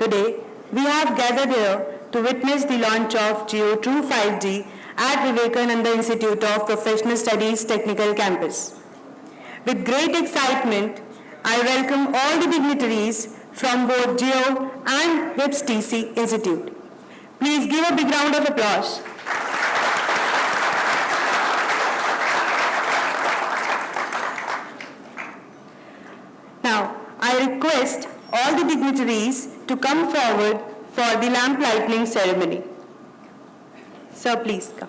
Today, we have gathered here to witness the launch of Jio True 5G at Vivekananda Institute of Professional Studies Technical Campus. With great excitement, I welcome all the dignitaries from both Jio and WIPS TC Institute. Please give a big round of applause. Now, I request all the dignitaries to come forward for the lamp lighting ceremony. Sir, please come.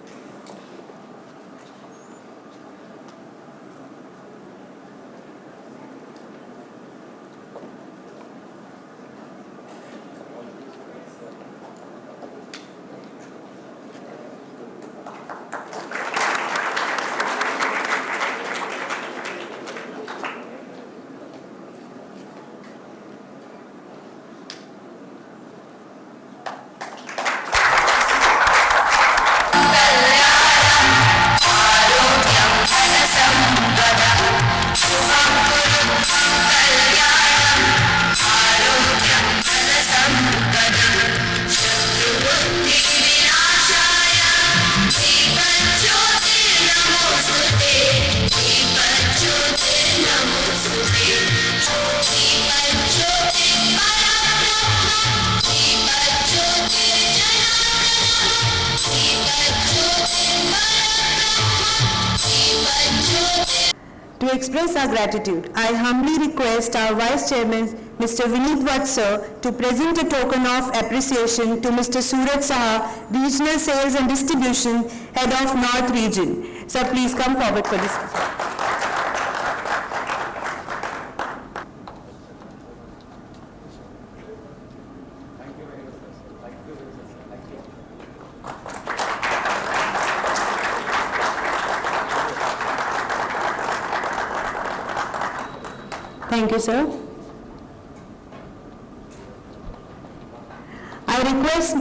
To express our gratitude, I humbly request our Vice Chairman, Mr. Vineet Vatsar, to present a token of appreciation to Mr. Suraj Saha, Regional Sales and Distribution, Head of North Region. Sir, please come forward for this. Thank you, sir. I request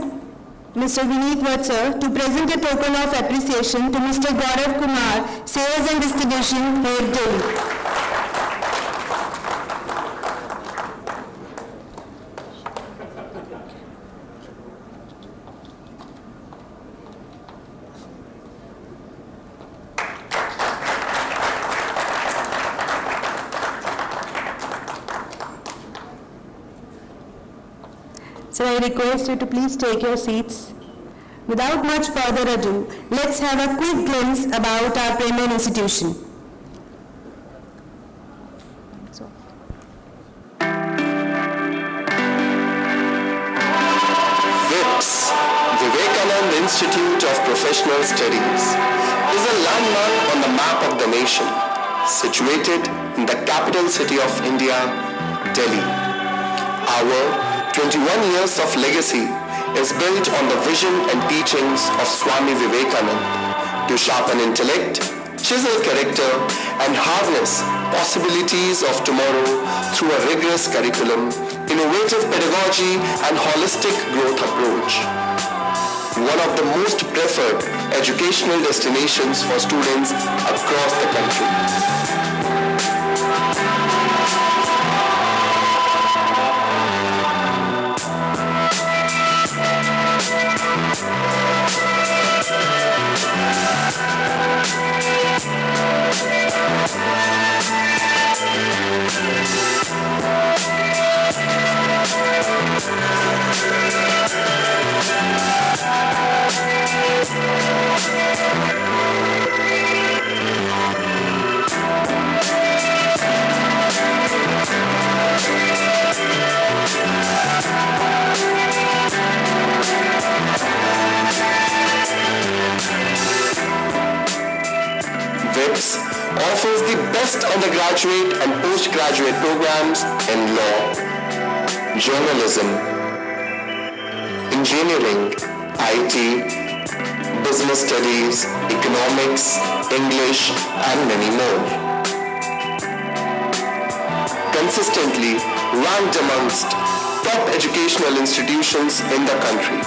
Mr. Vineet Vatsar to present a token of appreciation to Mr. Gaurav Kumar, Sales and Distribution, Head Delhi. So I request you to please take your seats. Without much further ado, let's have a quick glimpse about our premier institution. WIPS, Vivekananda Institute of Professional Studies, is a landmark on the map of the nation, situated in the capital city of India, Delhi. Our 21 years of legacy is built on the vision and teachings of Swami Vivekananda to sharpen intellect, chisel character, and harness possibilities of tomorrow through a rigorous curriculum, innovative pedagogy, and holistic growth approach. One of the most preferred educational destinations for students across the country. WIPS offers the best undergraduate and postgraduate programs in law, journalism, engineering, IT, business studies, economics, English, and many more. Consistently ranked amongst top educational institutions in the country.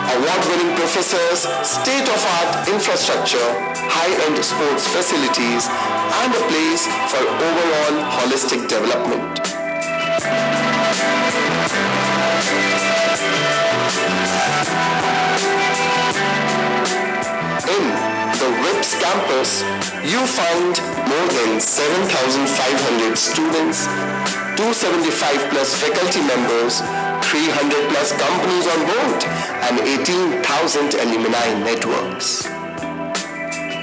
Award-winning professors, state-of-art infrastructure, high-end sports facilities, and a place for overall holistic development. you find more than 7,500 students, 275 plus faculty members, 300 plus companies on board, and 18,000 alumni networks.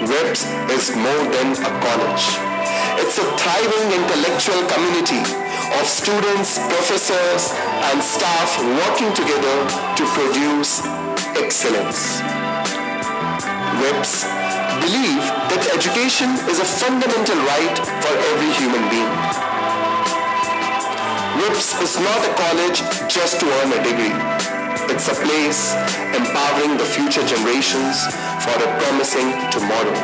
WIPS is more than a college. It's a thriving intellectual community of students, professors, and staff working together to produce excellence. WIPS believe that education is a fundamental right for every human being. WIPS is not a college just to earn a degree. It's a place empowering the future generations for a promising tomorrow.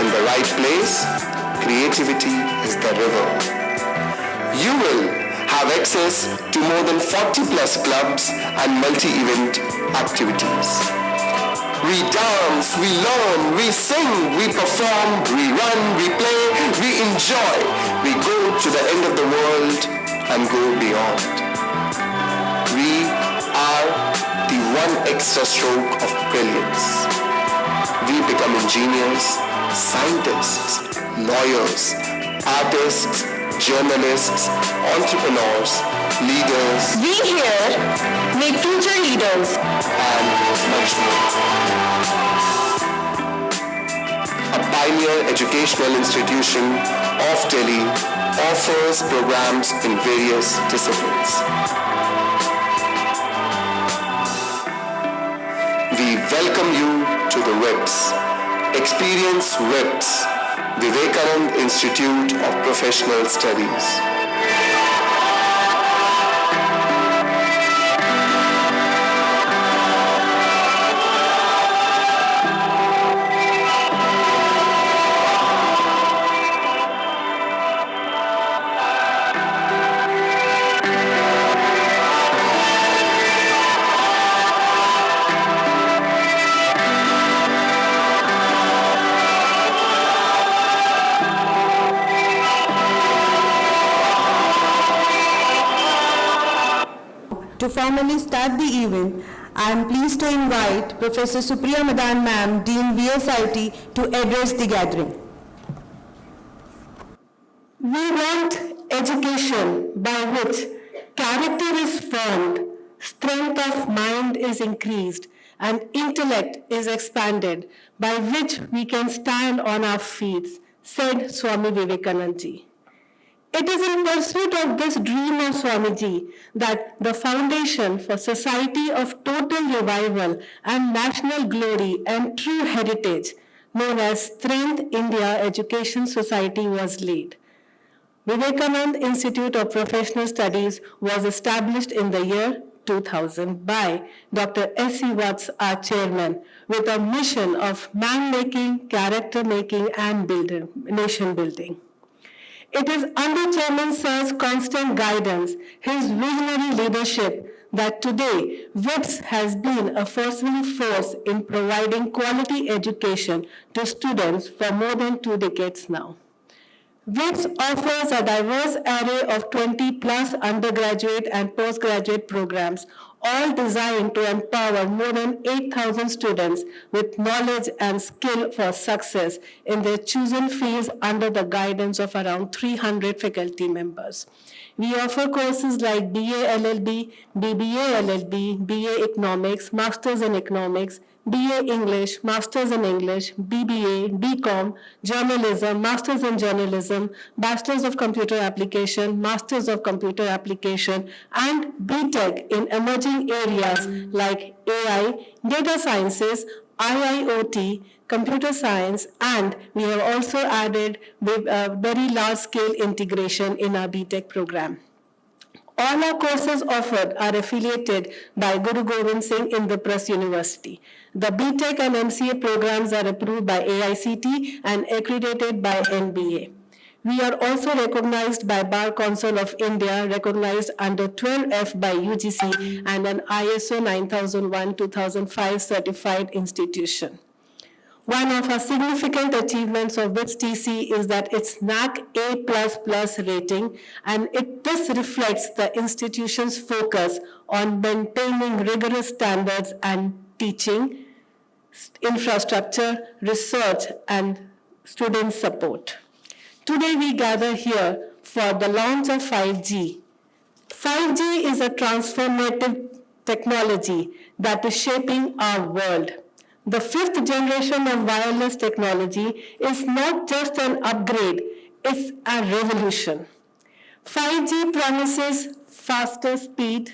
In the right place, creativity is the river. You will have access to more than 40 plus clubs and multi-event activities. We dance, we learn, we sing, we perform, we run, we play, we enjoy. We go to the end of the world and go beyond. We are the one extra stroke of brilliance. We become engineers, scientists, lawyers, artists, journalists, entrepreneurs, leaders. We here make future leaders. And much more. A pioneer educational institution of Delhi offers programs in various disciplines. We welcome you to the WIPS. Experience WIPS, Vivekanand Institute of Professional Studies. To formally start the event, I am pleased to invite Professor Supriya Madan Ma'am, Dean VSIT, to address the gathering. We want education by which character is formed, strength of mind is increased, and intellect is expanded, by which we can stand on our feet, said Swami Vivekananda ji. It is in pursuit of this dream of Swamiji that the Foundation for Society of Total Revival and National Glory and True Heritage, known as Strength India Education Society, was laid. Vivekananda Institute of Professional Studies was established in the year 2000 by Dr. S.C. Watts, our chairman, with a mission of man-making, character-making, and nation-building. It is under Chairman Sir's constant guidance, his visionary leadership, that today WIPS has been a forceful force in providing quality education to students for more than 2 decades now. WIPS offers a diverse array of 20 plus undergraduate and postgraduate programs, all designed to empower more than 8,000 students with knowledge and skill for success in their chosen fields under the guidance of around 300 faculty members. We offer courses like BA LLB, BBA LLB, BA Economics, Masters in Economics, BA English, Masters in English, BBA, BCom, Journalism, Masters in Journalism, Bachelors of Computer Application, Masters of Computer Application, and BTech in emerging areas like AI, Data Sciences, IIoT, Computer Science, and we have also added very large-scale integration in our BTech program. All our courses offered are affiliated by Guru Gobind Singh Indraprastha University. The BTech and MCA programs are approved by AICT and accredited by NBA. We are also recognized by Bar Council of India, recognized under 12F by UGC, and an ISO 9001-2005 certified institution. One of our significant achievements of WITS TC is that it's NAC A++ rating, and this reflects the institution's focus on maintaining rigorous standards and teaching, infrastructure, research, and student support. Today we gather here for the launch of 5G. 5G is a transformative technology that is shaping our world. The fifth generation of wireless technology is not just an upgrade, it's a revolution. 5G promises faster speed,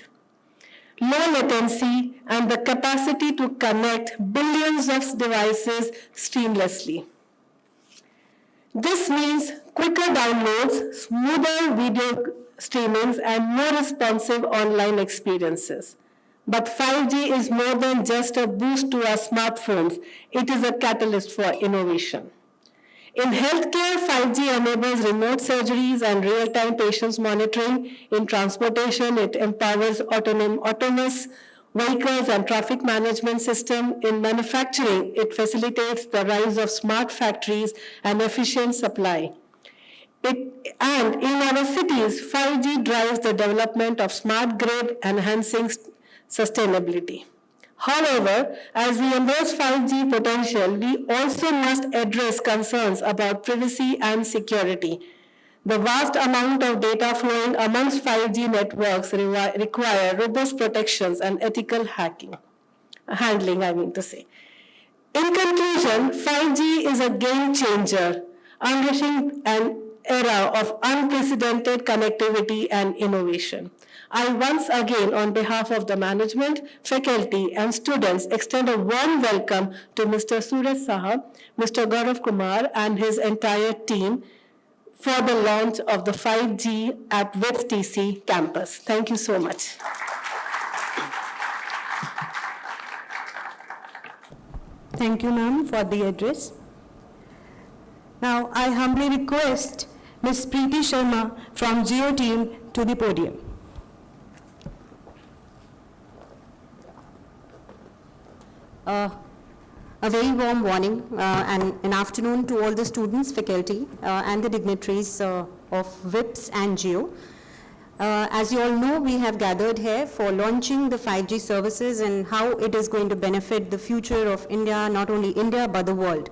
low latency, and the capacity to connect billions of devices seamlessly. This means quicker downloads, smoother video streamings, and more responsive online experiences. But 5G is more than just a boost to our smartphones. It is a catalyst for innovation. In healthcare, 5G enables remote surgeries and real-time patients monitoring. In transportation, it empowers autonomous vehicles and traffic management system. In manufacturing, it facilitates the rise of smart factories and efficient supply. And in our cities, 5G drives the development of smart grid, enhancing sustainability. However, as we embrace 5G potential, we also must address concerns about privacy and security. The vast amount of data flowing amongst 5G networks require robust protections and ethical handling. In conclusion, 5G is a game changer, unleashing an era of unprecedented connectivity and innovation. I once again, on behalf of the management, faculty, and students, extend a warm welcome to Mr. Suraj Saha, Mr. Gaurav Kumar, and his entire team for the launch of the 5G at WITS TC campus. Thank you so much. Thank you, ma'am, for the address. Now, I humbly request Ms. Preeti Sharma from Geo team to the podium. A very warm morning and an afternoon to all the students, faculty, and the dignitaries of WIPS and GEO. As you all know, we have gathered here for launching the 5G services and how it is going to benefit the future of India, not only India, but the world.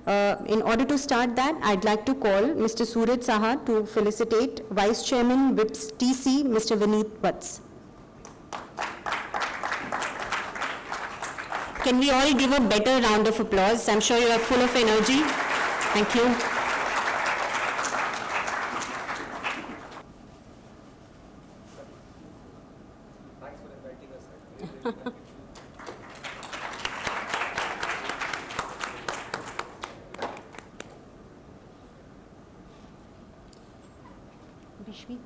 In order to start that, I'd like to call Mr. Suraj Saha to felicitate Vice Chairman WIPS TC, Mr. Vineet Vats. Can we all give a better round of applause? I'm sure you are full of energy. Thank you. Thanks for inviting us. Bishwi.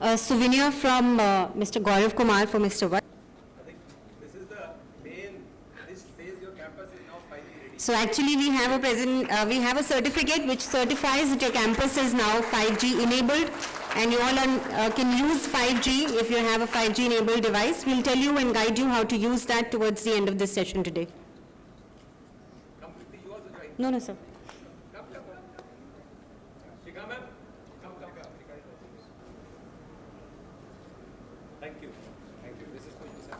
A souvenir from Mr. Gaurav Kumar for Mr. Vat. I think this is the main, this says your campus is now 5G ready. So actually we have a certificate which certifies that your campus is now 5G enabled, and you all can use 5G if you have a 5G enabled device. We'll tell you and guide you how to use that towards the end of this session today. Completely yours is right. No, sir. Come. Shikha ma'am, come. Thank you. This is for you, sir.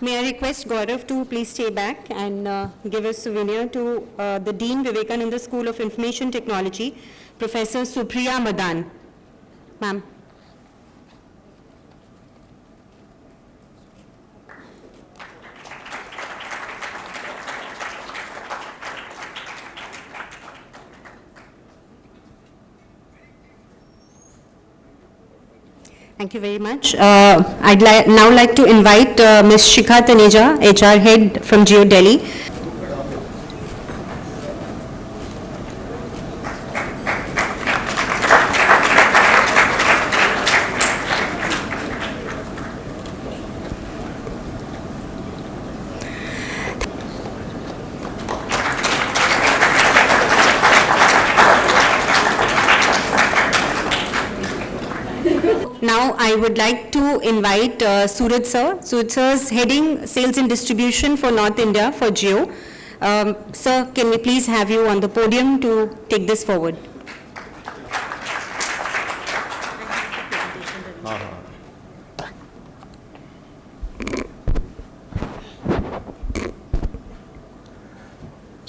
May I request Gaurav to please stay back and give a souvenir to the Dean Vivekananda School of Information Technology, Professor Supriya Madan. Ma'am. Thank you very much. I'd now like to invite Ms. Shikha Taneja, HR Head from Geo Delhi. now I would like to invite Suraj sir. Suraj sir is heading sales and distribution for North India for Jio. Sir, can we please have you on the podium to take this forward?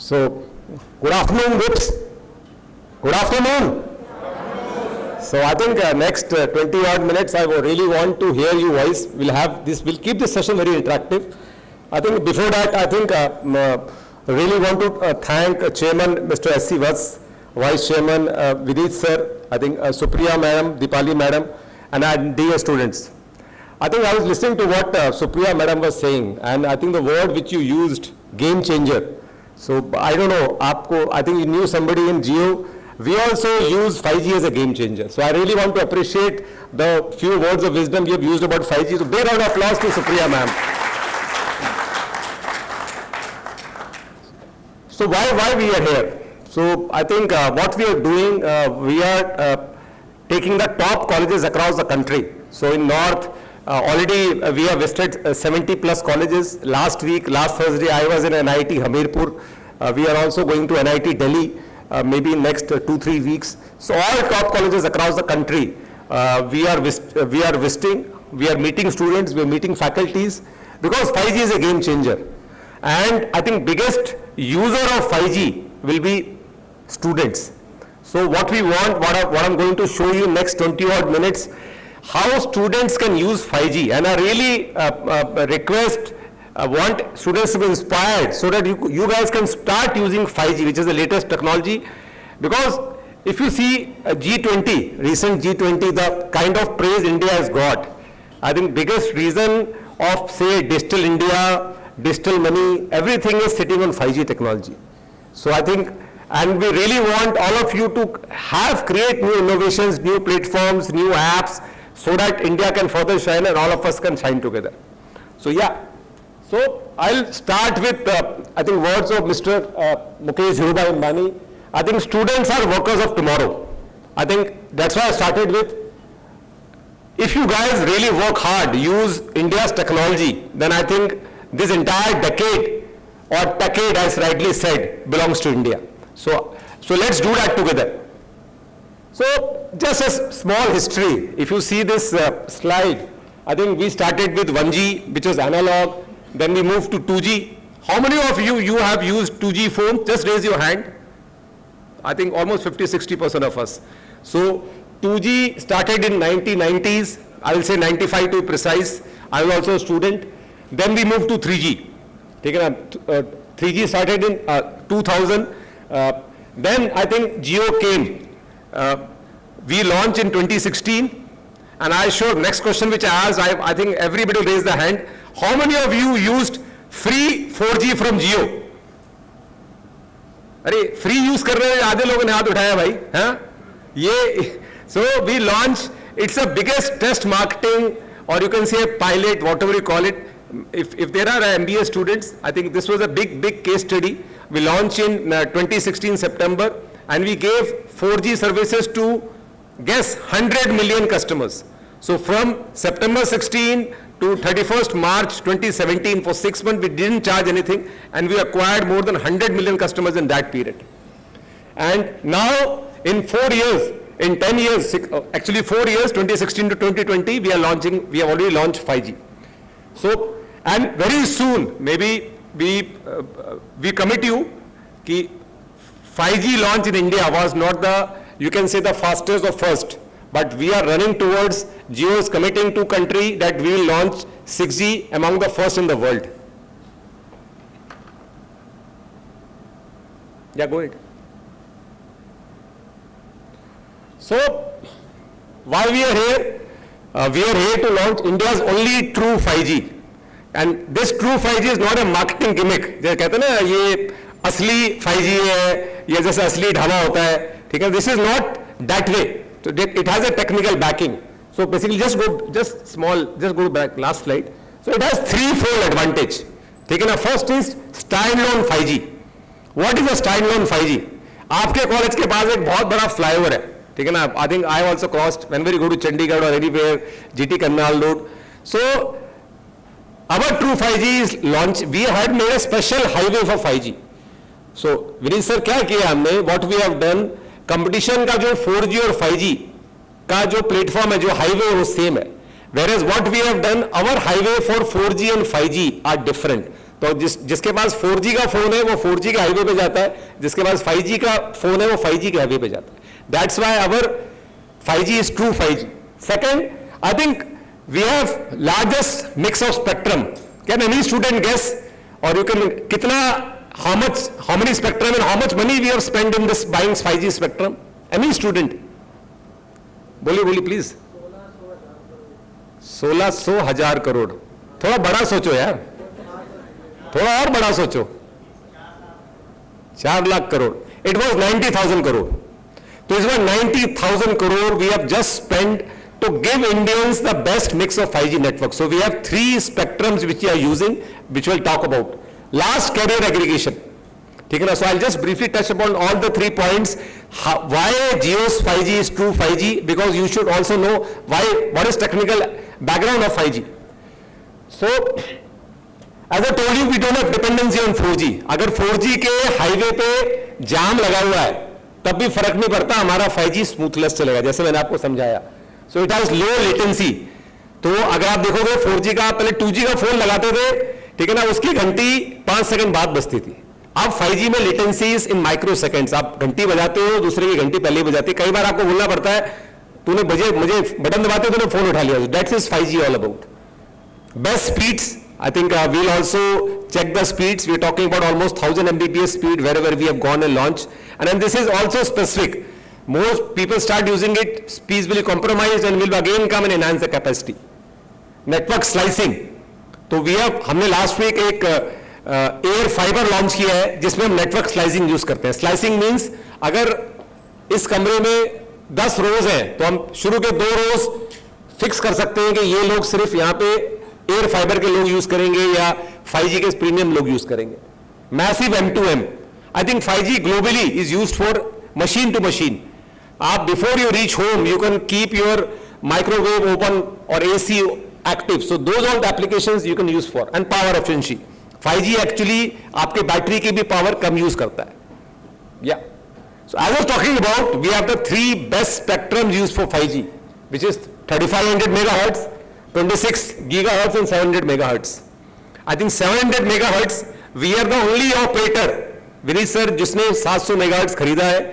So, good afternoon, Whips. Good afternoon. So I think next 20 odd minutes, I really want to hear your voice. We'll keep this session very interactive. I think before that, I think really want to thank Chairman Mr. S.C. Vats, Vice Chairman Vidit sir, I think Supriya madam, Dipali madam, and our dear students. I think I was listening to what Supriya madam was saying, and I think the word which you used, game changer. So I don't know, I think you knew somebody in Jio. We also use 5G as a game changer. So I really want to appreciate the few words of wisdom you have used about 5G. So big round of applause to Supriya ma'am. So why we are here? So I think what we are doing, we are taking the top colleges across the country. So in North, already we have visited 70 plus colleges. Last Thursday, I was in NIT Hamirpur. We are also going to NIT Delhi, maybe in next 2-3 weeks. So all top colleges across the country, we are visiting, we are meeting students, we are meeting faculties, because 5G is a game changer. And I think biggest user of 5G will be students. So what we want, what I'm going to show you next 20 odd minutes, how students can use 5G. And I really want students to be inspired so that you guys can start using 5G, which is the latest technology. Because if you see G20, recent G20, the kind of praise India has got, I think biggest reason of, say, digital India, digital money, everything is sitting on 5G technology. So I think, and we really want all of you to create new innovations, new platforms, new apps, so that India can further shine and all of us can shine together. So yeah, so I'll start with, I think, words of Mr. Mukesh Dhirubhai Ambani. I think students are workers of tomorrow. I think that's why I started with, if you guys really work hard, use India's technology, then I think this entire decade, or decade as rightly said, belongs to India. So let's do that together. So just a small history. If you see this slide, I think we started with 1G, which was analog. Then we moved to 2G. How many of you have used 2G phone? Just raise your hand. I think almost 50-60% of us. So 2G started in 1990s. I will say 95 to be precise. I was also a student. Then we moved to 3G. 3G started in 2000. Then I think Jio came. We launched in 2016. And I sure next question which I asked, I think everybody will raise the hand. How many of you used free 4G from Jio? अरे free use कर रहे हैं, आधे लोगों ने हाथ उठाया भाई, हाँ? ये, so we launched, it's the biggest test marketing, or you can say pilot, whatever you call it. If there are MBA students, I think this was a big case study. We launched in 2016 September, and we gave 4G services to, guess, 100 million customers. So from September 16 to 31st March 2017, for 6 months we didn't charge anything, and we acquired more than 100 million customers in that period. And now in 4 years, in 10 years, actually 4 years, 2016 to 2020, we have already launched 5G. So, and very soon, maybe we commit you that 5G launch in India was not the, you can say, the fastest or first, but we are running towards, Jio is committing to country that we will launch 6G among the first in the world. Yeah, go ahead. So, why we are here? We are here to launch India's only true 5G. And this true 5G is not a marketing gimmick. जैसे कहते हैं ना, ये असली 5G है, ये जैसे असली ढाबा होता है, ठीक है? This is not that way. So it has a technical backing. So basically, just go back, last slide. So it has threefold advantage. ठीक है ना? First is standalone 5G. What is a standalone 5G? आपके college के पास एक बहुत बड़ा flyover है, ठीक है ना. I think I also crossed whenever you go to Chandigarh or anywhere, GT Karnal Road. So our true 5G is launched. We had made a special highway for 5G. So Vineet sir क्या किया हमने? What we have done, competition का जो 4G और 5G का जो platform है, जो हाईवे है, वो सेम है. Whereas what we have done, our highway for 4G and 5G are different. तो जिसके पास 4G का फोन है वो 4G के हाईवे पे जाता है, जिसके पास 5G का फोन है वो 5G के हाईवे पे जाता है. That's why our 5G is true 5G. Second, I think we have largest mix of spectrum. Can any student guess, or you can कितना, how many spectrum and how much money we have spent in this buying 5G spectrum? Any student? बोलिए please. 1600,000 crore. थोड़ा बड़ा सोचो यार, थोड़ा और बड़ा सोचो. 4 लाख करोड़. It was 90,000 crore. तो इस बार 90,000 crore we have just spent to give Indians the best mix of 5G network. So we have 3 spectrums which we are using, which we'll talk about. Last, carrier aggregation. ठीक है ना. So I'll just briefly touch upon all the 3 points. Why Jio's 5G is true 5G, because you should also know what is technical background of 5G. So as I told you, we don't have dependency on 4G. अगर 4G के highway पे जाम लगा हुआ है तब भी फर्क नहीं पड़ता, हमारा 5G स्मूथलेस चलेगा, जैसे मैंने आपको समझाया. So it has low latency. तो अगर आप देखोगे 4G का, पहले 2G का फोन लगाते थे, ठीक है ना, उसकी घंटी 5 सेकंड बाद बजती थी. अब 5G में लेटेंसीज इन माइक्रो सेकेंड्स. आप घंटी बजाते हो, दूसरे की घंटी पहले ही बजाती है. कई बार आपको बोलना पड़ता है, तूने मुझे बटन दबाते तूने फोन उठा लिया. That's is 5G all about. Best speeds, I think we'll also check the speeds. We're talking about almost 1000 Mbps speed wherever we have gone and launched. And then this is also specific. Most people start using it, speeds will be compromised and will again come and enhance the capacity. Network slicing. तो हमने last week एक air fibre launch किया है जिसमें हम network slicing use करते हैं. Slicing means अगर इस कमरे में 10 रोज हैं तो हम शुरू के 2 रोज फिक्स कर सकते हैं कि ये लोग सिर्फ यहाँ पे एयर फाइबर के लोग यूज करेंगे या 5G के प्रीमियम लोग यूज करेंगे. Massive M2M. I think 5G globally is used for machine to machine. आप before you reach home you can keep your microwave open और AC active. So those all the applications you can use for. And power efficiency. 5G actually आपके battery की भी power कम use करता है. या so I was talking about we have the 3 best spectrum used for 5G, which is 3500 megahertz, 26 gigahertz and 700 megahertz. I think 700 megahertz we are the only operator, Vineet sir, जिसने 700 megahertz खरीदा है.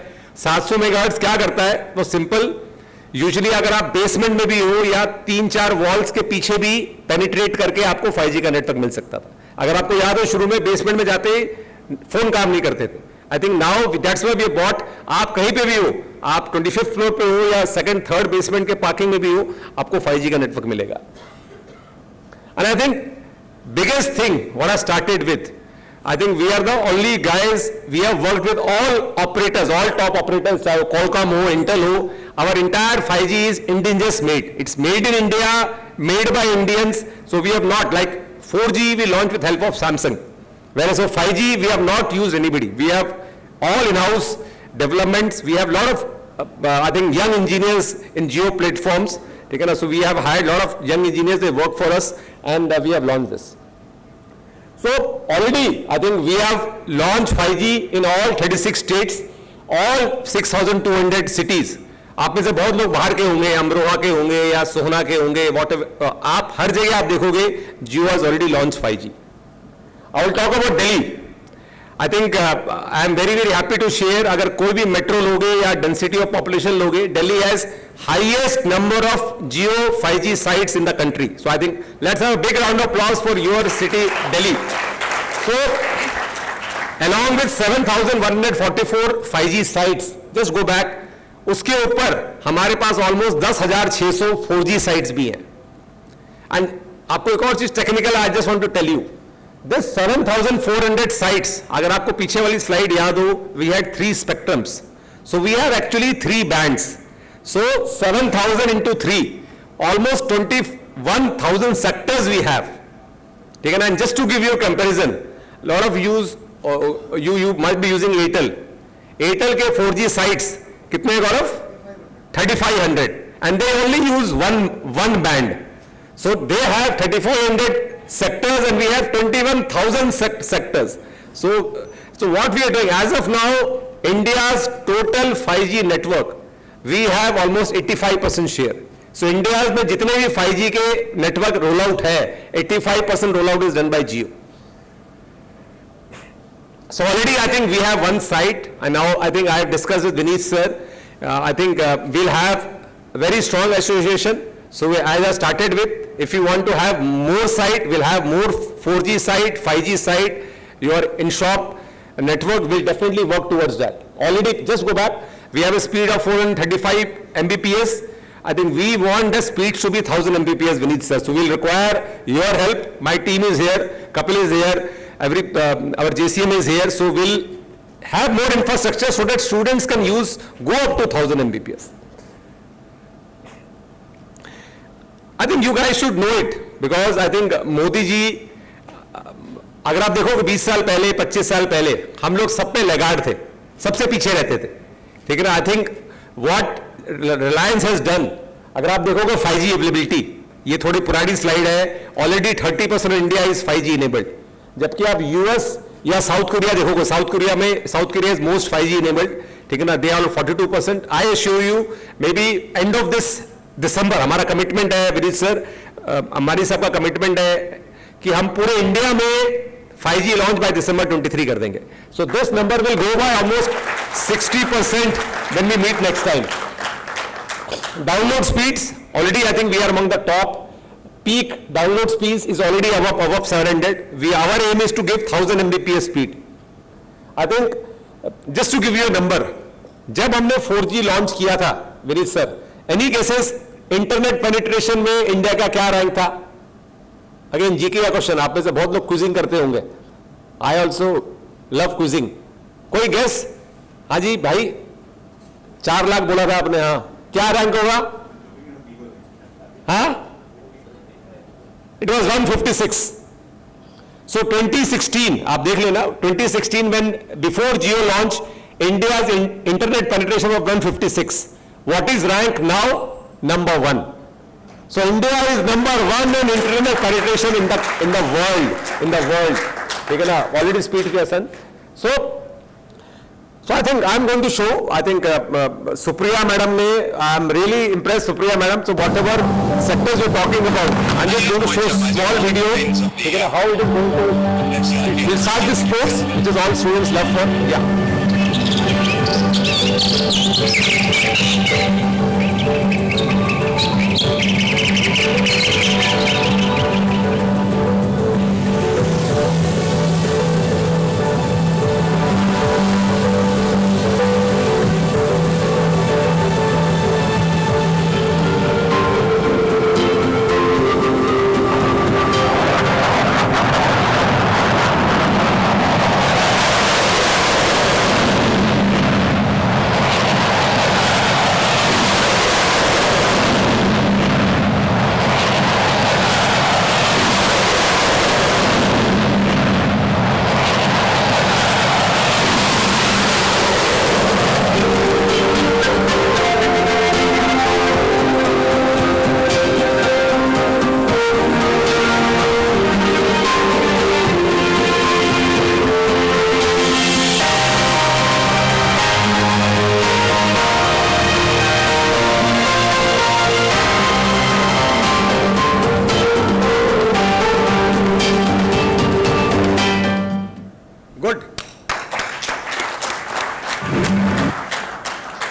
700 megahertz क्या करता है? वो सिंपल, यूजुअली अगर आप basement में भी हो या 3-4 वॉल्स के पीछे भी पेनिट्रेट करके आपको 5G का नेटवर्क मिल सकता था. अगर आपको याद हो शुरू में बेसमेंट में जाते ही फोन काम नहीं करते थे. I think now that's why we bought. आप कहीं पे भी हो, आप 25th फ्लोर पे हो या 2nd 3rd बेसमेंट के पार्किंग में भी हो, आपको 5G का नेटवर्क मिलेगा. And I think biggest thing what I started with, I think we are the only guys, we have worked with all operators, all top operators, चाहे Qualcomm हो, Intel हो. Our entire 5G is indigenous made. It's made in India, made by Indians. So we have not like 4G we launched with help of Samsung, whereas for 5G we have not used anybody. We have all in-house developments. We have a lot of I think young engineers in Jio platforms. ठीक है ना. So we have hired a lot of young engineers. They work for us and we have launched this. So already I think we have launched 5G in all 36 states, all 6,200 cities. आप में से बहुत लोग बाहर के होंगे, अमरोहा के होंगे या सोहना के होंगे, whatever. आप हर जगह आप देखोगे Jio has already launched 5G. I will talk about Delhi. I think I am very happy to share. अगर कोई भी मेट्रो लोगे या डेंसिटी ऑफ पॉपुलेशन लोगे, Delhi has highest number of Jio 5G sites in the country. So I think let's have a big round of applause for your city, Delhi. So along with 7,144 5G sites, just go back. उसके ऊपर हमारे पास almost 10,600 4G sites भी हैं. And आपको एक और चीज technical I just want to tell you, this 7,400 sites, अगर आपको पीछे वाली स्लाइड याद हो, we had 3 spectrums. So we have actually 3 bands. So 7,000 into 3, almost 21,000 sectors we have. ठीक है ना. And just to give you comparison, lot of you might be using Airtel. Airtel के 4G साइट्स कितने गौरव? 3500 and they only use one band. So they have 3400 sectors and we have 21,000 sectors. So what we are doing as of now, India's total 5G network, we have almost 85% share. So India में जितने भी 5G के network rollout है, 85% rollout is done by Jio. So already I think we have one site, and now I think I have discussed with Vineet sir. I think we'll have very strong association. So as I started with, if you want to have more site, we'll have more 4G site, 5G site. Your in-shop network will definitely work towards that. Already, just go back, we have a speed of 435 Mbps. I think we want the speed to be 1000 Mbps, Vineet sir. So we'll require your help. My team is here, Kapil is here, our JCM is here. So we'll have more infrastructure so that students can go up to 1000 Mbps. I think you guys should know it because I think Modi ji, अगर आप देखो कि 20 साल पहले 25 साल पहले हम लोग सब पे लैगार्ड थे, सबसे पीछे रहते थे, ठीक है ना. I think what Reliance has done, अगर आप देखोगे 5G अवेलेबिलिटी, ये थोड़ी पुरानी स्लाइड है, already 30% India is 5G enabled. जबकि आप यूएस या साउथ कोरिया देखोगे, South Korea is most 5G enabled, ठीक है ना. They are 42%. I assure you maybe end of this December हमारा कमिटमेंट है विनीत सर, हमारी सबका कमिटमेंट है कि हम पूरे इंडिया में 5G लॉन्च बाय दिसंबर 23 कर देंगे. So this number will go by almost 60% when we meet next time. Download speeds, already I think we are among the top. Peak download speeds is already above 700. Our aim is to give 1000 Mbps speed. I think, just to give you a number, जब हमने 4G launch किया था Vineet sir, any guesses internet penetration में India का क्या rank था? Again GK का question, आप में से बहुत लोग क्विजिंग करते होंगे. I also love quizzing. कोई गेस? हाँ जी भाई, 4 लाख बोला था आपने. हाँ, क्या रैंक होगा? हाँ, इट वॉज 156. सो 2016 आप देख लेना, 2016 when before Jio launch, India's internet penetration of 156. What is rank now? Number 1. So India is number 1 in internet penetration in the world. ठीक है ना? Already speed किया सन. So I think I'm going to show. I think Supriya madam ने, I'm really impressed Supriya madam. So whatever sectors we're talking about, I'm just going to show small video. ठीक है ना? How it is going to. We'll start this course, which is all students love for. Yeah.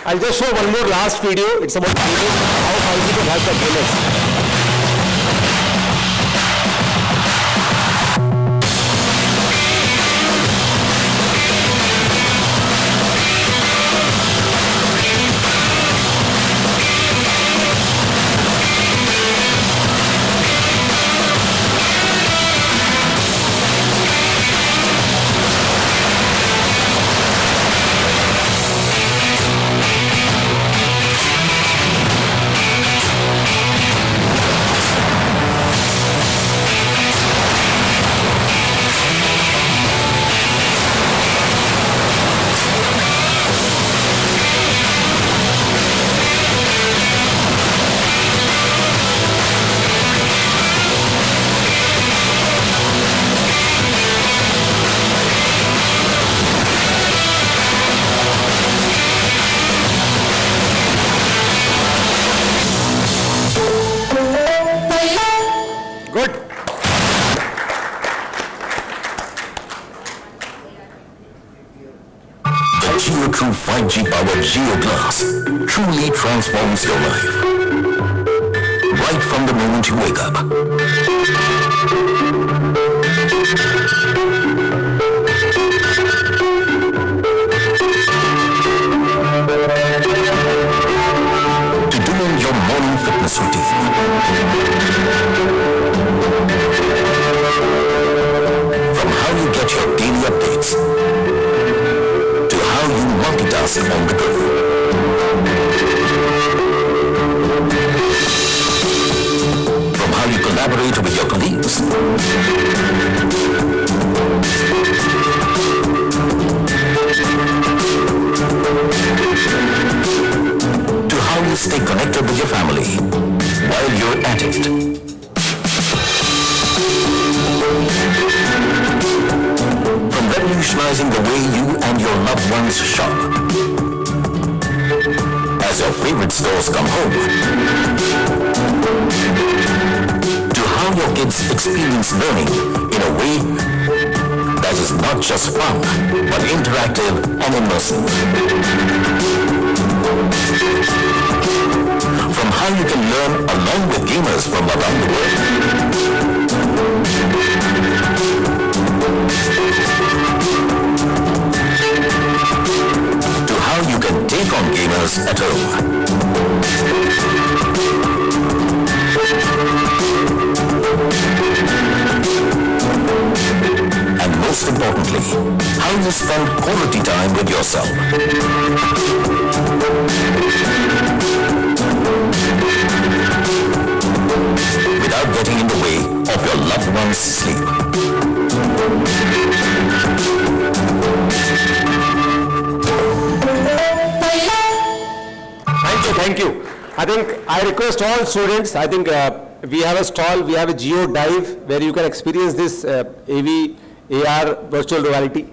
I'll just show one more last video. It's about how 5G can help the gamers. GeoGlass truly transforms your life. Right from the moment you wake up. To doing your morning fitness routine. From how you get your daily updates to how you multitask on the go. From how you collaborate with your colleagues to how you stay connected with your family while you're at it. From revolutionizing the way you and your loved ones shop, as your favorite stores come home, to how your kids experience learning in a way that is not just fun, but interactive and immersive. From how you can learn along with gamers from around the world. To how you can take on gamers at home. And most importantly, how you spend quality time with yourself. Without getting in the way of your loved one's sleep. Thank you. I think I request all students, I think we have a stall, we have a Geo Dive where you can experience this AV, AR, virtual reality.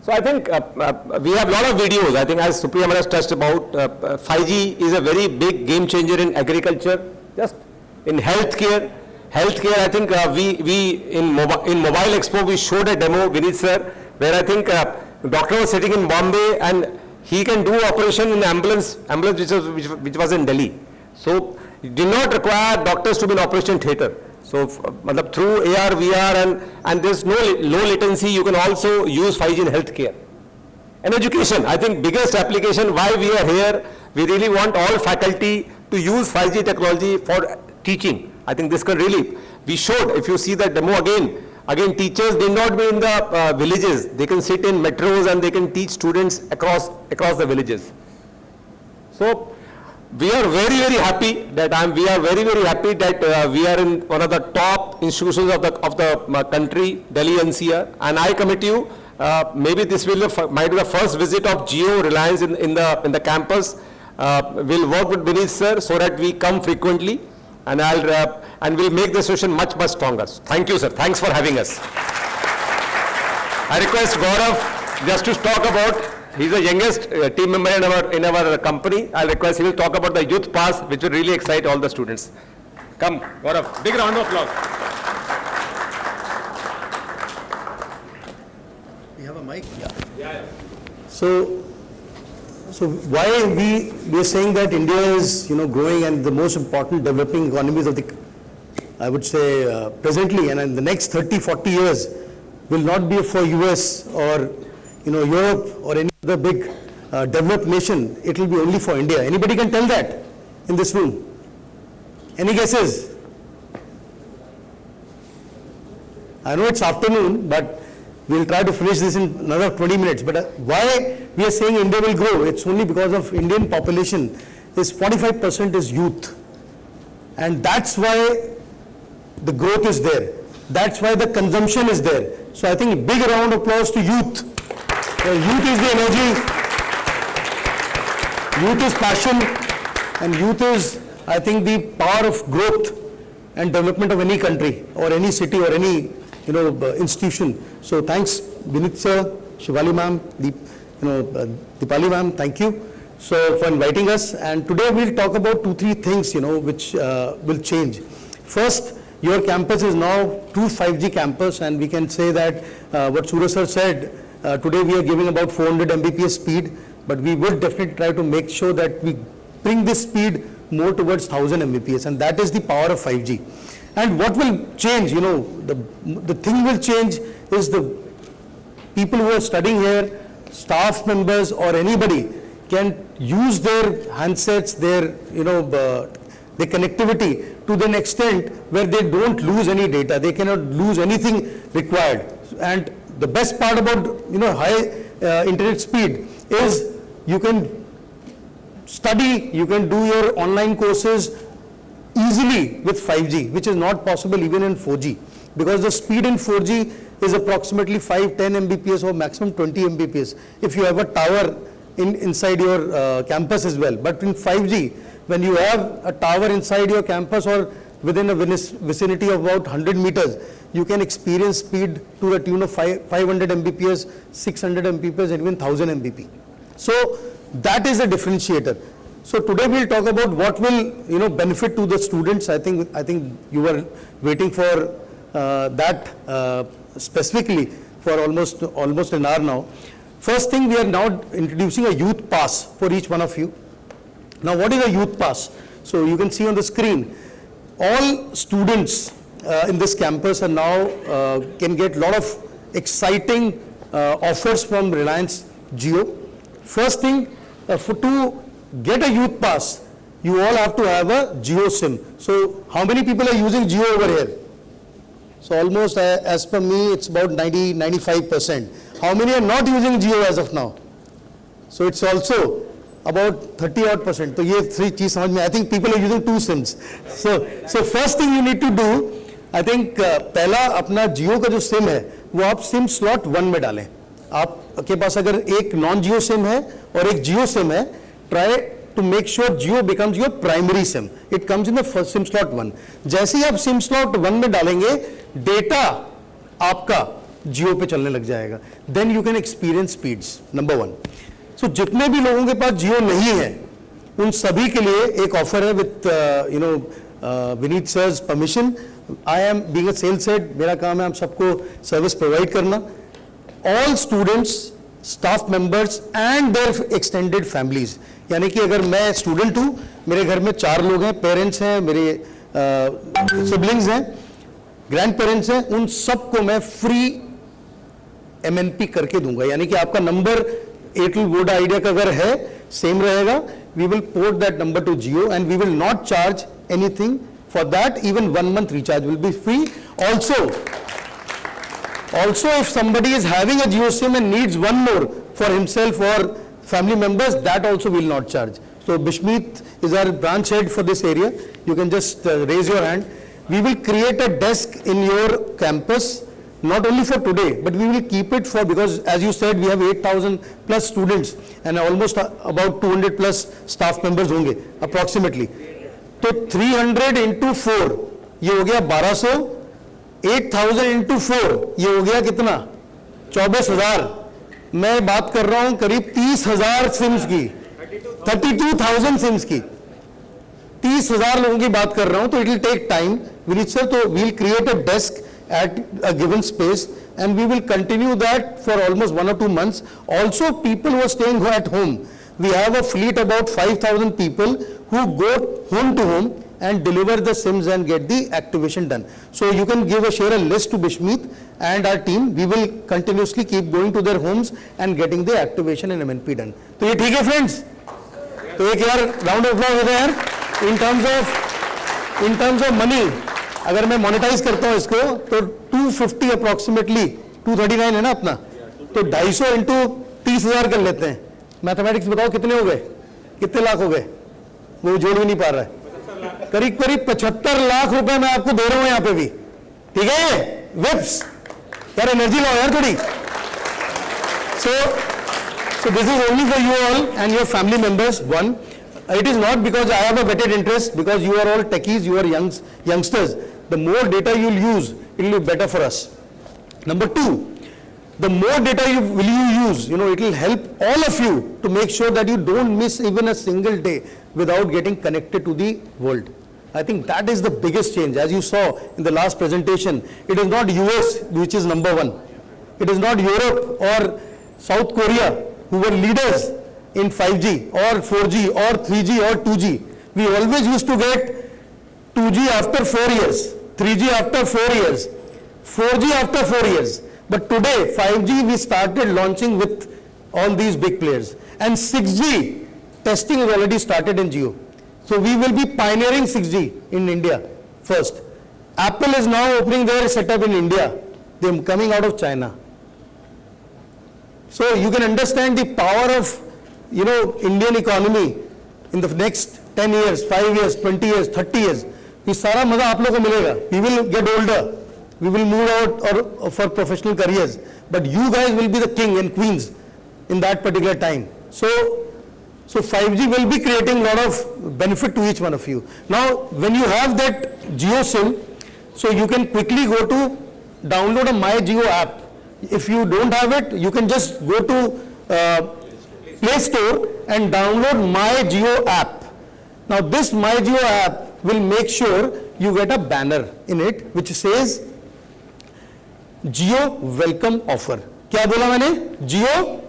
So I think we have a lot of videos. I think as Supriya has touched about, 5G is a very big game changer in agriculture, just in healthcare. Healthcare, I think we in Mobile Expo, we showed a demo, Vinit sir, where I think doctor was sitting in Bombay and he can do operation in ambulance which was in Delhi. So it did not require doctors to be in operation theatre. So through AR, VR and there's no low latency, you can also use 5G in healthcare. And education, I think biggest application why we are here, we really want all faculty to use 5G technology for teaching. I think this can really, we showed, if you see that demo again teachers need not be in the villages, they can sit in metros and they can teach students across the villages. So we are very, very happy that we are very, very happy that we are in one of the top institutions of the country, Delhi NCR, and I commit you, maybe this might be the first visit of Geo Reliance in the campus. We'll work with Vinit sir so that we come frequently, and we'll make the session much stronger. Thank you, sir. Thanks for having us. I request Gaurav just to talk about, he's the youngest team member in our company. I'll request he will talk about the youth pass, which will really excite all the students. Come, Gaurav, big round of applause. You have a mic? Yeah. So why we are saying that India is, growing and the most important developing economies of the, I would say, presently and in the next 30, 40 years will not be for US or, Europe or any other big developed nation. It will be only for India. Anybody can tell that in this room? Any guesses? I know it's afternoon, but we'll try to finish this in another 20 minutes. But why we are saying India will grow? It's only because of Indian population is 45% is youth. And that's why the growth is there. That's why the consumption is there. So I think a big round of applause to youth. Youth is the energy, youth is passion, and youth is, I think, the power of growth and development of any country or any city or any institution. So thanks, Vinit sir, Shivali ma'am, Deepali ma'am, thank you for inviting us. And today we'll talk about 2-3 things which will change. First, your campus is now true 5G campus, and we can say that what Suraj sir said, today we are giving about 400 Mbps speed. but we would definitely try to make sure that we bring this speed more towards 1000 Mbps, and that is the power of 5G. And what will change, the thing will change is the people who are studying here, staff members or anybody can use their handsets, their connectivity to an extent where they don't lose any data, they cannot lose anything required. And the best part about high internet speed is you can study, you can do your online courses easily with 5G, which is not possible even in 4G, because the speed in 4G is approximately 5-10 Mbps or maximum 20 Mbps if you have a tower inside your campus as well. But in 5G, when you have a tower inside your campus or within a vicinity of about 100 meters, you can experience speed to the tune of 500 Mbps, 600 Mbps, and even 1000 Mbps. So that is a differentiator. So today we'll talk about what will benefit to the students. I think you were waiting for that specifically for almost an hour now. First thing, we are now introducing a youth pass for each one of you. Now, what is a youth pass? So you can see on the screen, all students in this campus are now can get a lot of exciting offers from Reliance Jio. First thing, to get a youth pass, you all have to have a Jio SIM. So how many people are using Jio over here? So almost, as per me, it's about 90-95%. How many are not using Jio as of now? So it's also about 30-odd%. So ये three चीज समझ में. I think people are using two SIMs. So first thing you need to do, I think पहला अपना Jio का जो SIM है, वो आप SIM slot 1 में डालें. आपके पास अगर एक non Jio SIM है और एक Jio SIM है, try to make sure Jio becomes your primary SIM. It comes in the first SIM slot 1. जैसे ही आप SIM slot 1 में डालेंगे, data आपका Jio पे चलने लग जाएगा. Then you can experience speeds. Number 1. So जितने भी लोगों के पास Jio नहीं है, उन सभी के लिए एक ऑफर है with Vineet सर's permission. I am being a sales head. मेरा काम है हम सबको सर्विस प्रोवाइड करना. All students, staff members and their extended families. यानी कि अगर मैं स्टूडेंट हूँ, मेरे घर में 4 लोग हैं, पेरेंट्स हैं, मेरे सिबलिंग्स हैं, ग्रैंड पेरेंट्स हैं, उन सबको मैं फ्री MNP करके दूंगा. यानी कि आपका नंबर एयरटेल वोडा आइडिया का अगर है, सेम रहेगा. We will port that number to Jio and we will not charge anything for that. Even 1 month recharge will be free. Also, if somebody is having a Jio SIM and needs one more for himself or family members, that also will not charge. So Bishmeet is our branch head for this area. You can just raise your hand. We will create a desk in your campus, not only for today, but we will keep it for, because as you said, we have 8,000 plus students and almost about 200 plus staff members होंगे approximately. तो 300 into 4 ये हो गया 1200, 8,000 into 4 ये हो गया कितना? 24,000. मैं बात कर रहा हूं करीब 30,000 सिम्स की, 32,000 सिम्स की, 30,000 लोगों की बात कर रहा हूं. तो it will take time. Vineet sir, तो we will create a desk at a given space and we will continue that for almost 1 or 2 months. Also, people who are staying at home, we have a fleet about 5,000 people who go home to home and deliver the SIMs and get the activation done. So you can share a list to Bishmeet and our team. We will continuously keep going to their homes and getting the activation and MNP done. तो ये ठीक है friends? तो एक यार round of applause होता है यार. In terms of money, अगर मैं मोनेटाइज करता हूँ इसको तो 250 अप्रोक्सीमेटली 239 है ना अपना, तो 250 इंटू 30,000 कर लेते हैं. मैथमेटिक्स बताओ कितने हो गए, कितने लाख हो गए? वो जोड़ भी नहीं पा रहा है. करीब 75 लाख रुपए मैं आपको दे रहा हूं यहाँ पे भी. ठीक है? विप्स यार, एनर्जी लाओ यार थोड़ी. So this is only for you all and your family members. One, it is not because I have a vetted interest, because you are all techies, you are youngsters. The more data you will use, it will be better for us. Number 2, the more data you use, it will help all of you to make sure that you don't miss even a single day without getting connected to the world. I think that is the biggest change. As you saw in the last presentation, it is not US which is number 1. It is not Europe or South Korea who were leaders in 5G or 4G or 3G or 2G. We always used to get 2G after 4 years, 3G after 4 years, 4G after 4 years. But today, 5G we started launching with all these big players. And 6G testing has already started in Jio. So we will be pioneering 6G in India first. Apple is now opening their setup in India. They're coming out of China. So you can understand the power of, Indian economy in the next 10 years, 5 years, 20 years, 30 years. ये सारा मजा आप लोगों को मिलेगा. We will get older. We will move out or for professional careers. But you guys will be the king and queens in that particular time. So 5G will be creating a lot of benefit to each one of you. Now, when you have that Jio SIM, so you can quickly go to download a My Jio app. If you don't have it, you can just go to Play Store and download My Jio app. Now, this My Jio app will make sure you get a banner in it which says Jio Welcome Offer. क्या बोला मैंने? Jio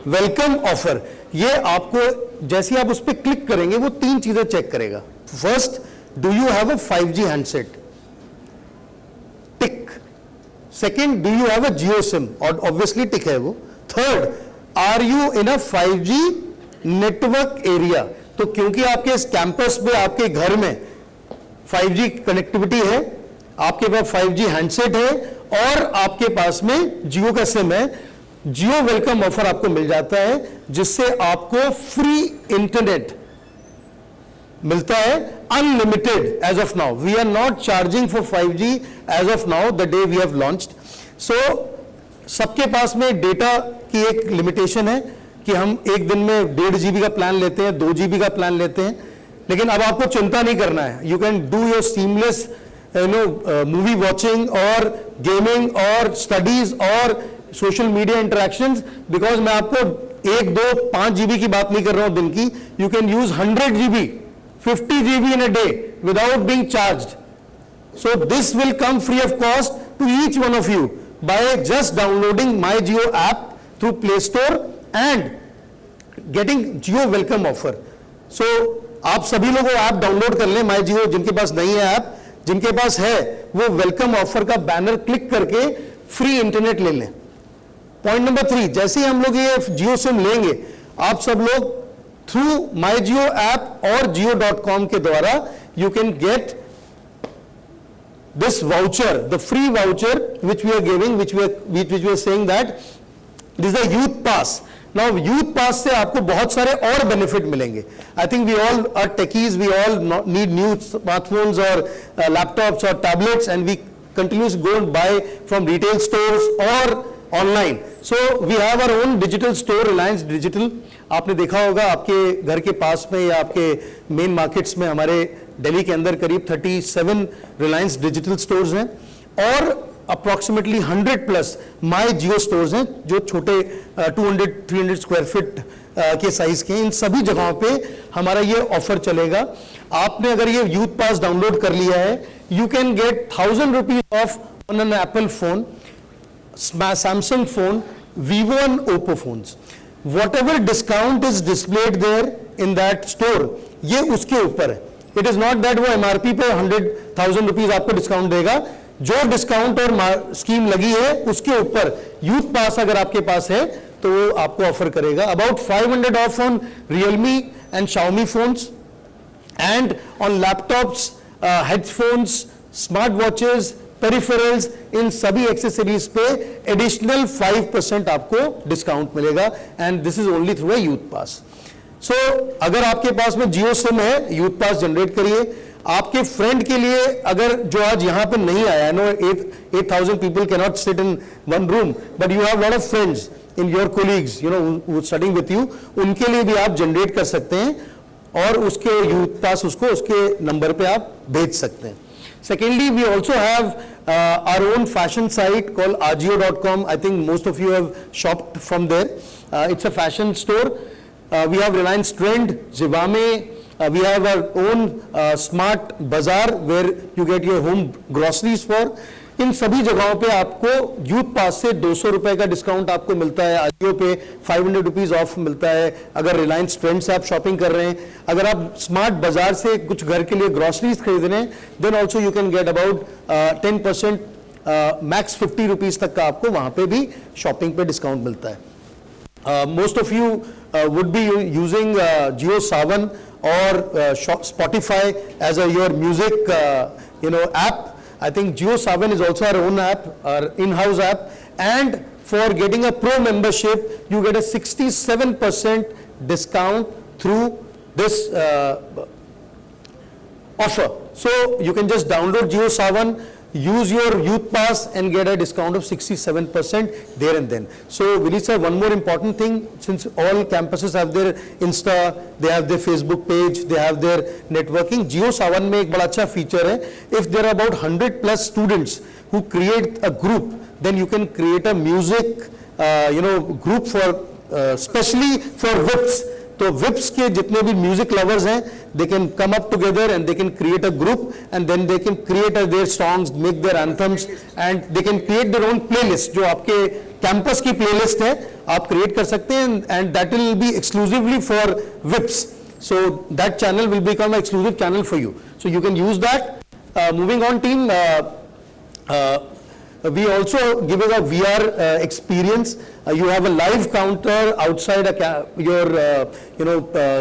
Welcome Offer. ये आपको जैसे आप उस पर click करेंगे वो 3 चीजें चेक करेगा. First, do you have a 5G handset? Tick. Second, do you have a Jio sim? और ऑब्वियसली टिक है वो. Third, are you in a 5G network area? तो क्योंकि आपके इस कैंपस पे आपके घर में 5G कनेक्टिविटी है, आपके पास 5G हैंडसेट है और आपके पास में जियो का सिम है, जियो वेलकम ऑफर आपको मिल जाता है जिससे आपको फ्री इंटरनेट मिलता है, unlimited as of now. We are not charging for 5G as of now the day we have launched. So सबके पास में डेटा की एक लिमिटेशन है कि हम एक दिन में 1.5 GB का प्लान लेते हैं, 2 GB का प्लान लेते हैं, लेकिन अब आपको चिंता नहीं करना है. You can do your seamless movie watching और गेमिंग और स्टडीज और सोशल मीडिया इंटरेक्शंस. बिकॉज मैं आपको 1, 2, 5 GB की बात नहीं कर रहा हूं दिन की. You can use 100 GB, 50 GB in a day without being charged. So this will come free of cost to each one of you by just downloading My Jio app through Play Store and getting Jio Welcome Offer. So आप सभी लोग वो app download कर लें My Jio. जिनके पास नहीं है app, जिनके पास है वो वेलकम ऑफर का बैनर क्लिक करके फ्री इंटरनेट ले लें. पॉइंट नंबर 3, जैसे ही हम लोग ये जियो सिम लेंगे, आप सब लोग थ्रू माई जियो ऐप और jio.com के द्वारा you can gate this voucher, the free voucher which we are giving, which we are saying that this is a youth pass. Now youth pass से आपको बहुत सारे और benefit मिलेंगे. I think we all are techies, we all need new smartphones or laptops or tablets, and we continuously go and buy from retail stores or online. So we have our own digital store, Reliance Digital. आपने देखा होगा आपके घर के पास में या आपके main markets में हमारे दिल्ली के अंदर करीब 37 रिलायंस डिजिटल स्टोर्स हैं और अप्रॉक्सीमेटली 100+ माई जियो स्टोर्स हैं जो छोटे 200-300 स्क्वायर फीट के साइज के. इन सभी जगहों पे हमारा ये ऑफर चलेगा. आपने अगर ये यूथ पास डाउनलोड कर लिया है, you can gate 1000 rupees of on an apple phone, Samsung phone, Vivo and Oppo phones. Whatever discount is displayed there in that store, ये उसके ऊपर है. It is not that वो MRP पे 100,000 रुपीज आपको डिस्काउंट देगा. जो डिस्काउंट और स्कीम लगी है उसके ऊपर यूथ पास अगर आपके पास है तो वो आपको ऑफर करेगा. About 500 off on Realme and Xiaomi phones and on laptops, headphones, smart watches, peripherals, इन सभी एक्सेसरीज पे एडिशनल 5% आपको डिस्काउंट मिलेगा. And this is only through a youth pass. So अगर आपके पास में जियो सिम है, यूथ पास जनरेट करिए. आपके फ्रेंड के लिए अगर जो आज यहाँ पे नहीं आया, no 8,000 people can not sit in one room, but you have lot of friends in your colleagues who studying with you, उनके लिए भी आप जनरेट कर सकते हैं और उसके यूथ पास उसको उसके नंबर पे आप भेज सकते हैं. Secondly, we also have our own fashion site called ajio.com. I think most of you have shopped from there. It's a fashion store. We have Reliance Trend, Zivame. We have our own smart bazaar where you get your home groceries for. इन सभी जगहों पे आपको youth पास से 200 रुपए का discount आपको मिलता है, आजियो पे 500 रुपीज ऑफ मिलता है, अगर रिलायंस ट्रेंड से आप शॉपिंग कर रहे हैं, अगर आप स्मार्ट बाजार से कुछ घर के लिए ग्रोसरीज खरीद रहे हैं, then also you can get about 10%, max 50 rupees तक का आपको वहां पे भी शॉपिंग पे डिस्काउंट मिलता है. Most of you would be using Jio Savan or Spotify as your music app. I think Jio Savan is also our own app, our in-house app, and for getting a pro membership you get a 67% discount through this offer. So you can just download Jio Savan, use your youth pass and get a discount of 67% there and then. So Vineet sir, one more important thing, since all campuses have their Insta, they have their Facebook page, they have their networking, Jio Savan में एक बड़ा अच्छा feature है. If there are about 100 plus students who create a group, then you can create a music group for especially for VIPs. तो विप्स के जितने भी music lovers हैं, they can come up together and they can create a group and then they can create their songs, make their anthems and they can create their own playlist. जो आपके campus की playlist है आप create कर सकते हैं and that will be exclusively for chips. So that channel will become a exclusive channel for you. So you can use that. Moving on team, we also give a VR experience. You have a live counter outside your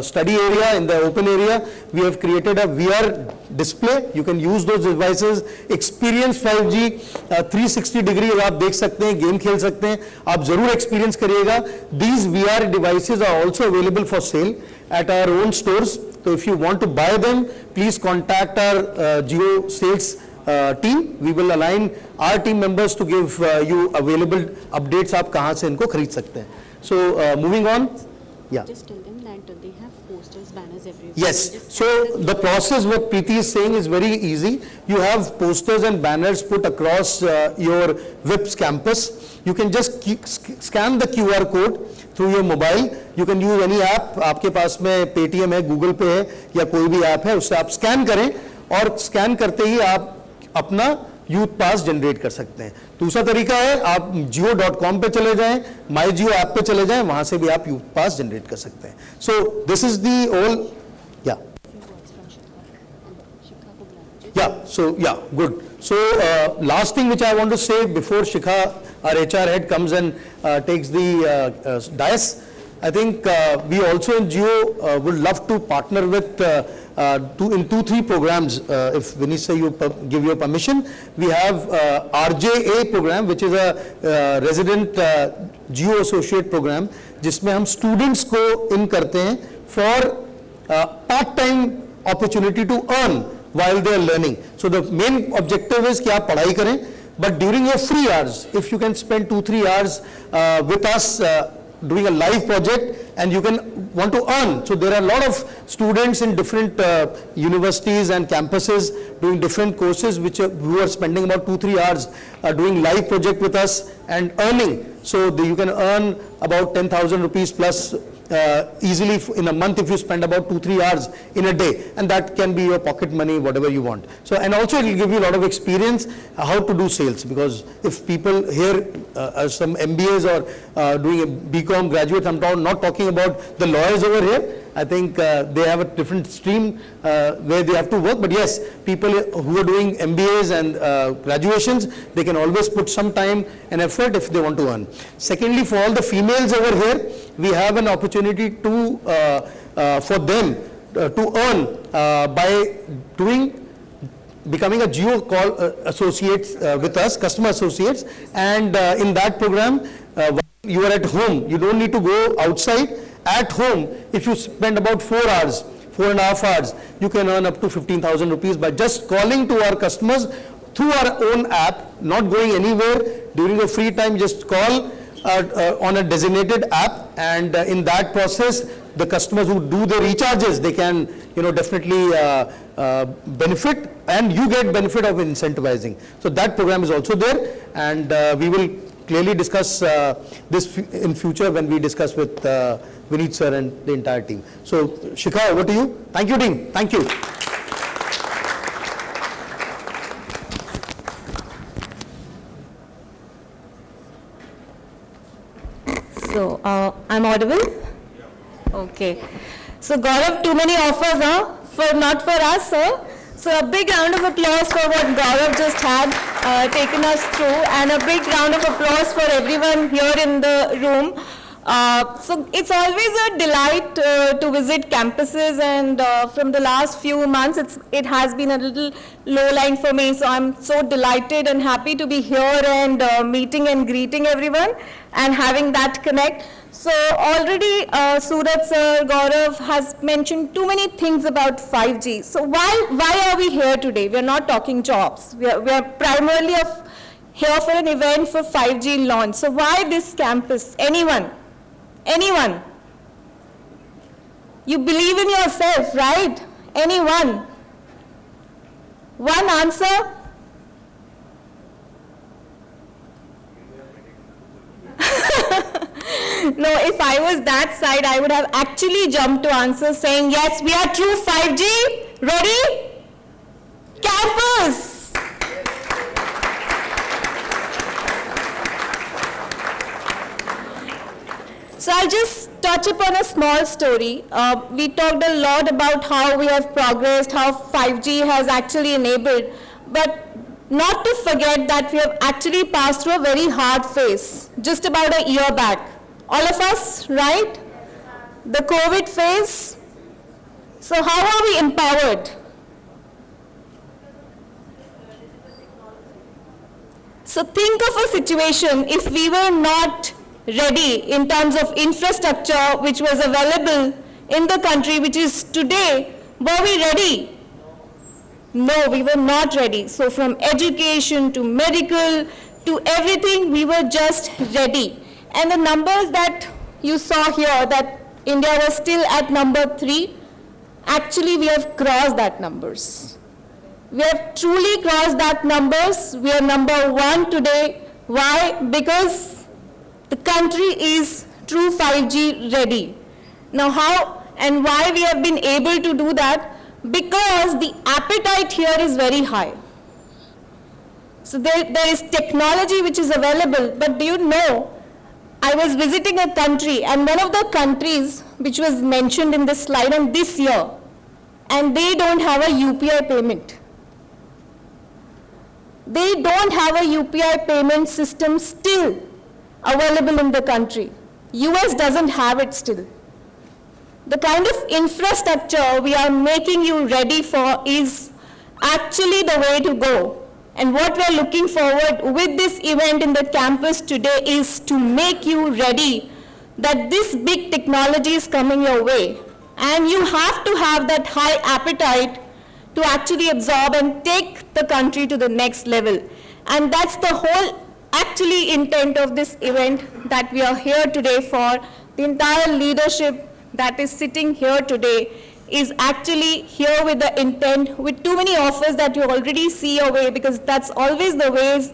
study area in the open area. We have created a VR display. You can use those devices, experience 5G 360 degree. आप देख सकते हैं, game खेल सकते हैं, आप जरूर experience करिएगा. These VR devices are also available for sale at our own stores. So if you want to buy them, please contact our Jio sales team. We will align our team members to give you available updates. आप कहाँ से इनको खरीद सकते हैं. So moving on, yeah. Just tell them that they have posters, banners everywhere. Yes. So the process what Preeti is saying is very easy. You have posters and banners put across your VIPS campus. You can just scan the QR code through your mobile. You can use any app. आपके पास में Paytm है, Google Pay है या कोई भी app है, उससे आप स्कैन करें और स्कैन करते ही आप अपना यूथ पास जनरेट कर सकते हैं. दूसरा तरीका है आप jio.com पे चले जाएं, माई जियो ऐप पे चले जाएं, वहां से भी आप यूथ पास जनरेट कर सकते हैं. So this is the all. Good. So last thing which I want to say before Shikha, our HR head, comes and takes the dais, I think we also in Jio would love to partner with in 2-3 programs, if Vineet you give your permission. We have RJA program, which is a resident Jio associate program, जिसमें हम students को in करते हैं for part-time opportunity to earn while they are learning. So the main objective is कि आप पढ़ाई करें, but during your free hours, if you can spend 2-3 hours with us doing a live project and you can want to earn. So there are a lot of students in different universities and campuses doing different courses who are spending about 2-3 hours doing live project with us and earning. So you can earn about 10,000 rupees plus easily in a month if you spend about 2-3 hours in a day, and that can be your pocket money, whatever you want. So and also it will give you a lot of experience how to do sales, because if people here some MBAs or doing a BCom graduates, I'm not talking about the lawyers over here. I think they have a different stream where they have to work, but yes, people who are doing MBAs and graduations, they can always put some time and effort if they want to earn. Secondly, for all the females over here, we have an opportunity to for them to earn by becoming a Jio call associates with us, customer associates, and in that program you are at home, you don't need to go outside. At home, if you spend about 4.5 hours, you can earn up to 15,000 rupees by just calling to our customers through our own app, not going anywhere. During your free time, just call on a designated app, and in that process, the customers who do the recharges, they can definitely benefit, and you get benefit of incentivizing. So that program is also there, and we will clearly discuss this in future when we discuss with Vineet sir and the entire team. So Shikha, over to you. Thank you, team. Thank you. I'm audible? Okay. So Gaurav, too many offers, huh? Not for us, sir. So a big round of applause for what Gaurav just had taken us through, and a big round of applause for everyone here in the room. So it's always a delight to visit campuses, and from the last few months it has been a little low-lying for me, so I'm so delighted and happy to be here and meeting and greeting everyone and having that connect. So already Surat sir, Gaurav has mentioned too many things about 5G. So why are we here today? We are not talking jobs. We are primarily here for an event for 5G launch. So why this campus? Anyone? Anyone? You believe in yourself, right? Anyone? One answer? No, if I was that side, I would have actually jumped to answer saying, yes, we are true 5G. Ready? Campus! So I'll just touch upon a small story. We talked a lot about how we have progressed, how 5G has actually enabled, but not to forget that we have actually passed through a very hard phase just about a year back. All of us, right? The COVID phase. So how are we empowered? So think of a situation if we were not ready in terms of infrastructure which was available in the country, which is today. Were we ready? No, we were not ready. So from education to medical to everything, we were just ready. And the numbers that you saw here, that India was still at number 3, actually we have crossed that numbers. We have truly crossed that numbers. We are number 1 today. Why? Because the country is true 5G ready. Now how and why we have been able to do that? Because the appetite here is very high. So there is technology which is available, but do you know, I was visiting a country, and one of the countries which was mentioned in this slide on this year, and they don't have a UPI payment. They don't have a UPI payment system still available in the country. US doesn't have it still. The kind of infrastructure we are making you ready for is actually the way to go. And what we are looking forward with this event in the campus today is to make you ready that this big technology is coming your way. And you have to have that high appetite to actually absorb and take the country to the next level. And that's the whole actually intent of this event that we are here today for. The entire leadership that is sitting here today is actually here with the intent, with too many offers that you already see your way, because that's always the ways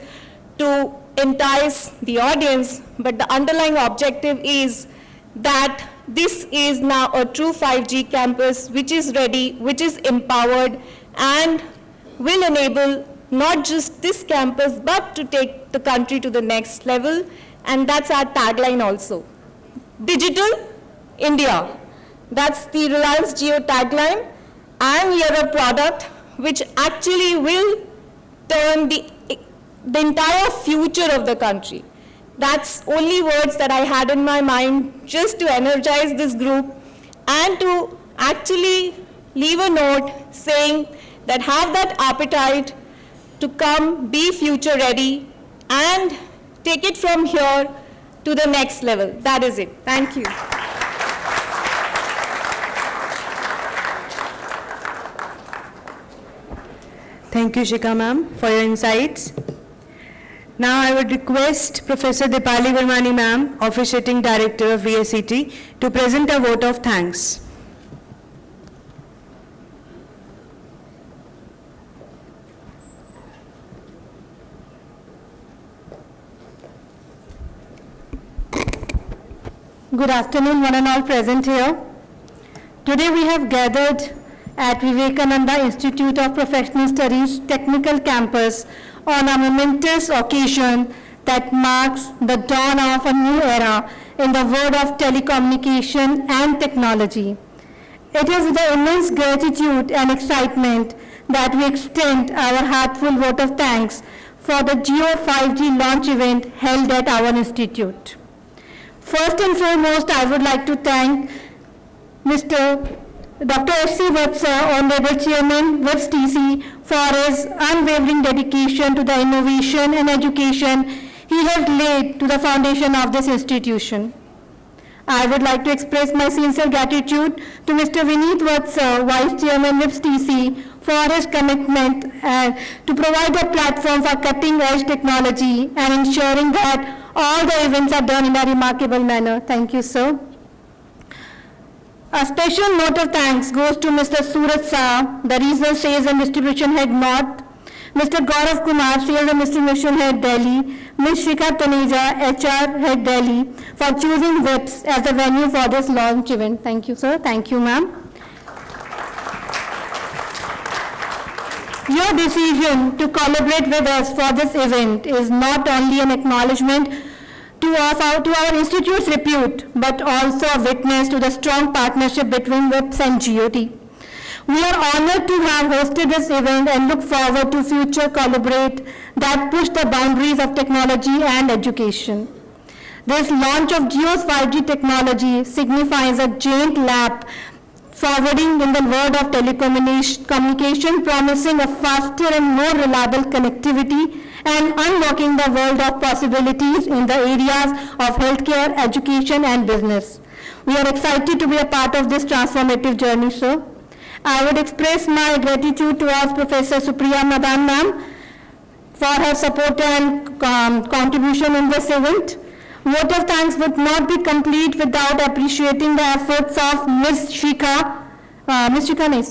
to entice the audience, but the underlying objective is that this is now a true 5G campus which is ready, which is empowered, and will enable not just this campus, but to take the country to the next level. And that's our tagline also. Digital India. That's the Reliance Jio tagline. And we are a product which actually will turn the entire future of the country. That's only words that I had in my mind just to energize this group and to actually leave a note saying that have that appetite to come, be future ready, and take it from here to the next level. That is it. Thank you. Thank you, Shikha ma'am, for your insights. Now I would request Professor Dipali Gurmani ma'am, Officiating Director of VSCT, to present a vote of thanks. Good afternoon, one and all present here. Today we have gathered at Vivekananda Institute of Professional Studies Technical Campus on a momentous occasion that marks the dawn of a new era in the world of telecommunication and technology. It is with immense gratitude and excitement that we extend our heartfelt vote of thanks for the Jio 5G launch event held at our institute. First and foremost, I would like to thank Mr. Dr. S.C. Vatsa, Honorable Chairman, WIPS TC, for his unwavering dedication to the innovation and education he has laid to the foundation of this institution. I would like to express my sincere gratitude to Mr. Vineet Vatsa, Vice Chairman, WIPS TC, for his commitment to provide a platform for cutting-edge technology and ensuring that all the events are done in a remarkable manner. Thank you, sir. A special note of thanks goes to Mr. Suraj Shah, the Regional Sales and Distribution Head North, Mr. Gaurav Kumar, Sales and Distribution Head Delhi, Ms. Shikha Taneja, HR Head Delhi, for choosing WIPS as the venue for this launch event. Thank you, sir. Thank you, ma'am. Your decision to collaborate with us for this event is not only an acknowledgement to our institute's repute, but also a witness to the strong partnership between WIPS and GOT. We are honored to have hosted this event and look forward to future collaborate that push the boundaries of technology and education. This launch of Jio's 5G technology signifies a giant leap forwarding in the world of telecommunication, promising a faster and more reliable connectivity and unlocking the world of possibilities in the areas of healthcare, education, and business. We are excited to be a part of this transformative journey, sir. I would express my gratitude towards Professor Supriya Madan ma'am for her support and contribution in this event. Vote of thanks would not be complete without appreciating the efforts of Ms. Shikha, Ms. Preeti,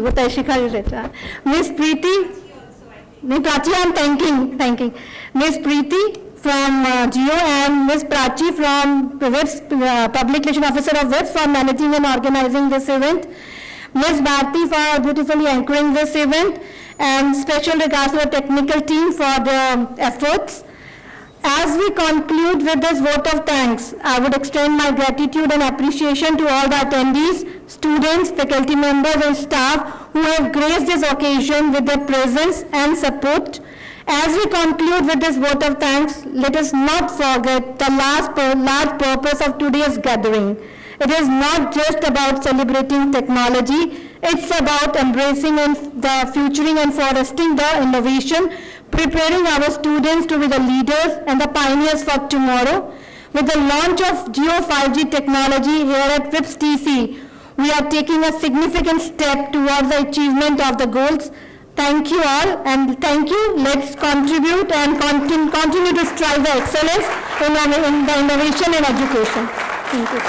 what is Shikha you said? Ms. Preeti, Ms. Prachi, I am thanking Ms. Preeti from Jio and Ms. Prachi from WIPS, Public Relation Officer of WIPS, for managing and organizing this event. Ms. Bharti for beautifully anchoring this event, and special regards to the technical team for their efforts. As we conclude with this vote of thanks, I would extend my gratitude and appreciation to all the attendees, students, faculty members, and staff who have graced this occasion with their presence and support. As we conclude with this vote of thanks, let us not forget the large purpose of today's gathering. It is not just about celebrating technology, it's about embracing the futuring and fostering the innovation, preparing our students to be the leaders and the pioneers for tomorrow. With the launch of Jio 5G technology here at WIPS TC, we are taking a significant step towards the achievement of the goals. Thank you all, and thank you. Let's contribute and continue to strive for excellence in the innovation and education. Thank you.